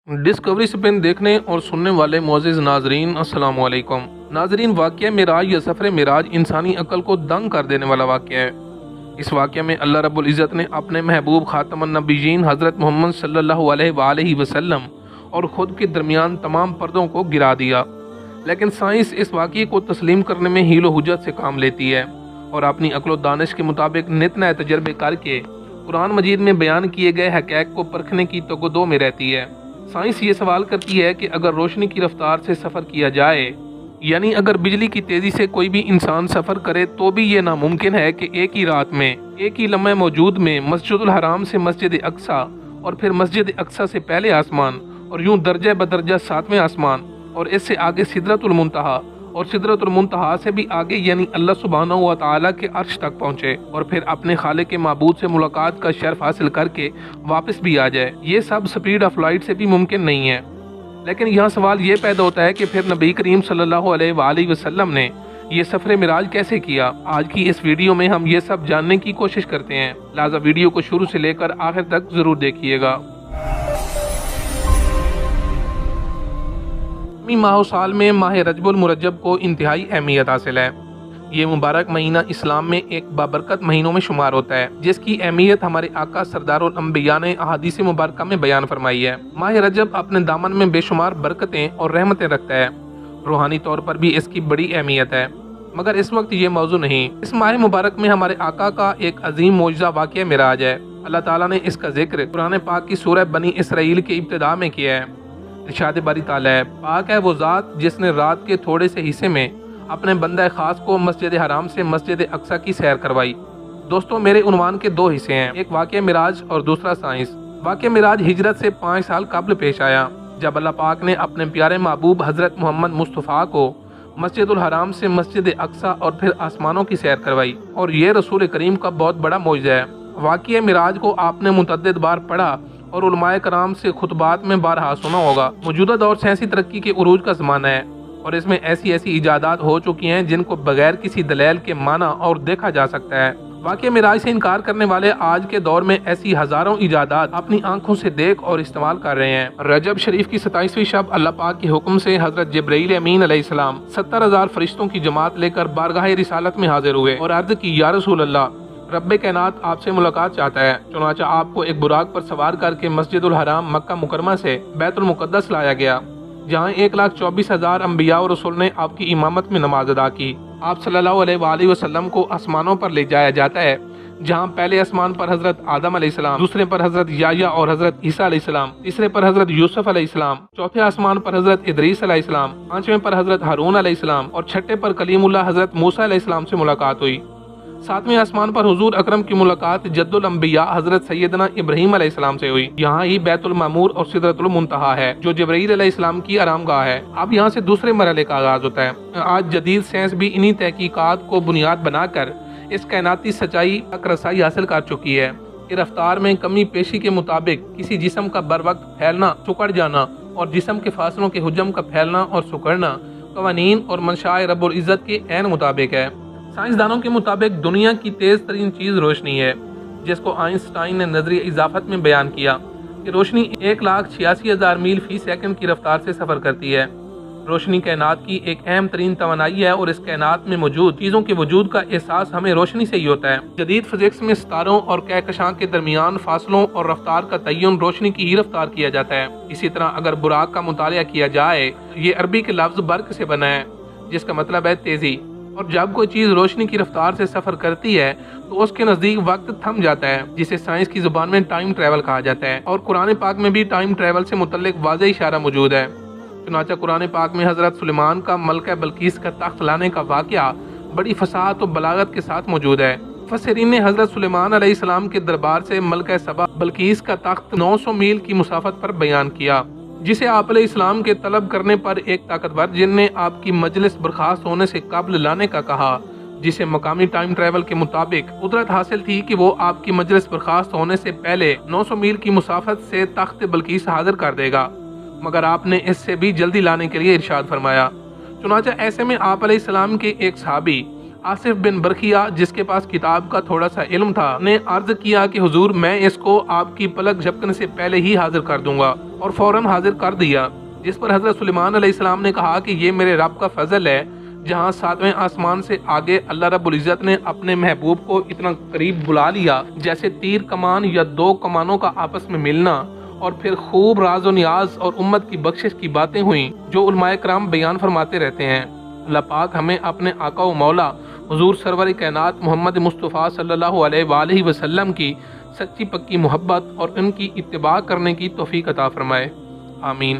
Discovery Spain دیکھنے اور سننے والے معزز ناظرین السلام علیکم ناظرین، واقعہ معراج یا سفر معراج انسانی عقل کو دنگ کر دینے والا واقعہ ہے۔ اس واقعہ میں اللہ رب العزت نے اپنے محبوب خاتم النبیین حضرت محمد صلی اللہ علیہ وآلہ وسلم اور خود کے درمیان تمام پردوں کو گرا دیا، لیکن سائنس اس واقعے کو تسلیم کرنے میں حیل و حجت سے کام لیتی ہے اور اپنی عقل و دانش کے مطابق نت نئے تجربے کر کے قرآن مجید میں بیان کیے گئے حقائق کو پرکھنے کی تگودو میں رہتی ہے۔ سائنس یہ سوال کرتی ہے کہ اگر روشنی کی رفتار سے سفر کیا جائے، یعنی اگر بجلی کی تیزی سے کوئی بھی انسان سفر کرے، تو بھی یہ ناممکن ہے کہ ایک ہی رات میں، ایک ہی لمحہ موجود میں مسجد الحرام سے مسجد اقصی اور پھر مسجد اقصی سے پہلے آسمان اور یوں درجہ بدرجہ 7ویں آسمان اور اس سے آگے سدرۃ المنتہا اور سدرۃ المنتہا سے بھی آگے یعنی اللہ سبحانہ و تعالیٰ کے عرش تک پہنچے اور پھر اپنے خالق کے معبود سے ملاقات کا شرف حاصل کر کے واپس بھی آ جائے۔ یہ سب سپیڈ آف لائٹ سے بھی ممکن نہیں ہے۔ لیکن یہاں سوال یہ پیدا ہوتا ہے کہ پھر نبی کریم صلی اللہ علیہ وآلہ وسلم نے یہ سفر معراج کیسے کیا؟ آج کی اس ویڈیو میں ہم یہ سب جاننے کی کوشش کرتے ہیں، لہٰذا ویڈیو کو شروع سے لے کر آخر تک ضرور دیکھیے گا۔ ماہ و سال میں ماہ رجب المرجب کو انتہائی اہمیت حاصل ہے۔ یہ مبارک مہینہ اسلام میں ایک بابرکت مہینوں میں شمار ہوتا ہے، جس کی اہمیت ہمارے آقا سردار الانبیاء نے احادیث مبارکہ میں بیان فرمائی ہے۔ ماہ رجب اپنے دامن میں بے شمار برکتیں اور رحمتیں رکھتا ہے، روحانی طور پر بھی اس کی بڑی اہمیت ہے، مگر اس وقت یہ موضوع نہیں۔ اس ماہ مبارک میں ہمارے آقا کا ایک عظیم معجزہ واقعہ معراج ہے۔ اللہ تعالیٰ نے اس کا ذکر قرآن پاک کی سورہ بنی اسرائیل کے ابتدا میں کیا ہے۔ ارشاد باری تعالیٰ ہے، پاک ہے وہ ذات جس نے رات کے تھوڑے سے حصے میں اپنے بندہ خاص کو مسجد حرام سے مسجد اقصی کی سیر کروائی۔ دوستوں، میرے عنوان کے دو حصے ہیں، ایک واقعہ معراج اور دوسرا سائنس۔ واقعہ معراج ہجرت سے 5 سال قبل پیش آیا، جب اللہ پاک نے اپنے پیارے محبوب حضرت محمد مصطفیٰ کو مسجد الحرام سے مسجد اقصی اور پھر آسمانوں کی سیر کروائی، اور یہ رسول کریم کا بہت بڑا معجزہ ہے۔ واقعہ معراج کو آپ نے متعدد بار پڑھا اور علماء کرام سے خطبات میں بارہا سنا ہوگا۔ موجودہ دور سائنسی ترقی کے عروج کا زمانہ ہے اور اس میں ایسی ایجادات ہو چکی ہیں جن کو بغیر کسی دلیل کے مانا اور دیکھا جا سکتا ہے۔ واقعہ معراج سے انکار کرنے والے آج کے دور میں ایسی ہزاروں ایجادات اپنی آنکھوں سے دیکھ اور استعمال کر رہے ہیں۔ رجب شریف کی 27ویں شب اللہ پاک کے حکم سے حضرت جبرائیل امین علیہ السلام 70,000 فرشتوں کی جماعت لے کر بارگاہ رسالت میں حاضر ہوئے اور عرض کی، یا رسول اللہ، رب کائنات آپ سے ملاقات چاہتا ہے۔ چنانچہ آپ کو ایک براق پر سوار کر کے مسجد الحرام مکہ مکرمہ سے بیت المقدس لایا گیا، جہاں 1,24,000 انبیاء و رسول نے آپ کی امامت میں نماز ادا کی۔ آپ صلی اللہ علیہ وآلہ وسلم کو آسمانوں پر لے جایا جاتا ہے، جہاں پہلے آسمان پر حضرت آدم علیہ السلام، دوسرے پر حضرت یحییٰ اور حضرت عیسیٰ علیہ السلام، تیسرے پر حضرت یوسف علیہ السلام، چوتھے آسمان پر حضرت ادریس علیہ السلام، پانچویں پر حضرت ہارون علیہ السلام اور چھٹے پر کلیم اللہ حضرت موسیٰ علیہ السلام سے ملاقات ہوئی۔ 7ویں آسمان پر حضور اکرم کی ملاقات جد الانبیاء حضرت سیدنا ابراہیم علیہ السلام سے ہوئی۔ یہاں ہی بیت المعمور اور سدرۃ المنتہا ہے، جو جبرائیل علیہ السلام کی آرام گاہ ہے۔ اب یہاں سے دوسرے مرحلے کا آغاز ہوتا ہے۔ آج جدید سائنس بھی انہی تحقیقات کو بنیاد بنا کر اس کائناتی سچائی تک رسائی حاصل کر چکی ہے کہ رفتار میں کمی پیشی کے مطابق کسی جسم کا بر وقت پھیلنا، سکڑ جانا اور جسم کے فاصلوں کے حجم کا پھیلنا اور سکڑنا قوانین اور منشاء رب العزت کے عین مطابق ہے۔ سائنسدانوں کے مطابق دنیا کی تیز ترین چیز روشنی ہے، جس کو آئنسٹائن نے نظریہ اضافت میں بیان کیا کہ روشنی 1,86,000 میل فی سیکنڈ کی رفتار سے سفر کرتی ہے۔ روشنی کائنات کی ایک اہم ترین توانائی ہے اور اس کائنات میں موجود چیزوں کے وجود کا احساس ہمیں روشنی سے ہی ہوتا ہے۔ جدید فزکس میں ستاروں اور کہکشاں کے درمیان فاصلوں اور رفتار کا تعین روشنی کی ہی رفتار کیا جاتا ہے۔ اسی طرح اگر براق کا مطالعہ کیا جائے، یہ عربی کے لفظ برق سے بنا ہے، جس کا مطلب ہے تیزی، اور جب کوئی چیز روشنی کی رفتار سے سفر کرتی ہے تو اس کے نزدیک وقت تھم جاتا ہے، جسے سائنس کی زبان میں ٹائم ٹریول کہا جاتا ہے، اور قرآن پاک میں بھی ٹائم ٹریول سے متعلق واضح اشارہ موجود ہے۔ چنانچہ قرآن پاک میں حضرت سلیمان کا ملکہ بلقیس کا تخت لانے کا واقعہ بڑی فصاحت و بلاغت کے ساتھ موجود ہے۔ مفسرین نے حضرت سلیمان علیہ السلام کے دربار سے ملکہ سبا بلقیس کا تخت 900 میل کی مسافت پر بیان کیا، جسے آپ علیہ السلام کے طلب کرنے پر ایک طاقتور جن نے آپ کی مجلس برخاست ہونے سے قبل لانے کا کہا، جسے مقامی ٹائم ٹریول کے مطابق قدرت حاصل تھی کہ وہ آپ کی مجلس برخاست ہونے سے پہلے 900 میل کی مسافت سے تخت بلقیس حاضر کر دے گا، مگر آپ نے اس سے بھی جلدی لانے کے لیے ارشاد فرمایا۔ چنانچہ ایسے میں آپ علیہ السلام کے ایک صحابی آصف بن برخیہ جس کے پاس کتاب کا تھوڑا سا علم تھا نے عرض کیا کہ حضور میں اس کو آپ کی پلک جھپکنے سے پہلے ہی حاضر کر دوں گا، اور فوراً حاضر کر دیا، جس پر حضرت سلیمان علیہ السلام نے کہا کہ یہ میرے رب کا فضل ہے، جہاں ساتویں آسمان سے آگے اللہ رب العزت نے اپنے محبوب کو اتنا قریب بلا لیا جیسے تیر کمان یا دو کمانوں کا آپس میں ملنا، اور پھر خوب راز و نیاز اور امت کی بخشش کی باتیں ہوئیں جو علماء کرام بیان فرماتے رہتے ہیں۔ اللہ پاک ہمیں اپنے آقا و مولا حضور سرور کائنات محمد مصطفیٰ صلی اللہ علیہ وآلہ وسلم کی سچی پکی محبت اور ان کی اتباع کرنے کی توفیق عطا فرمائے، آمین۔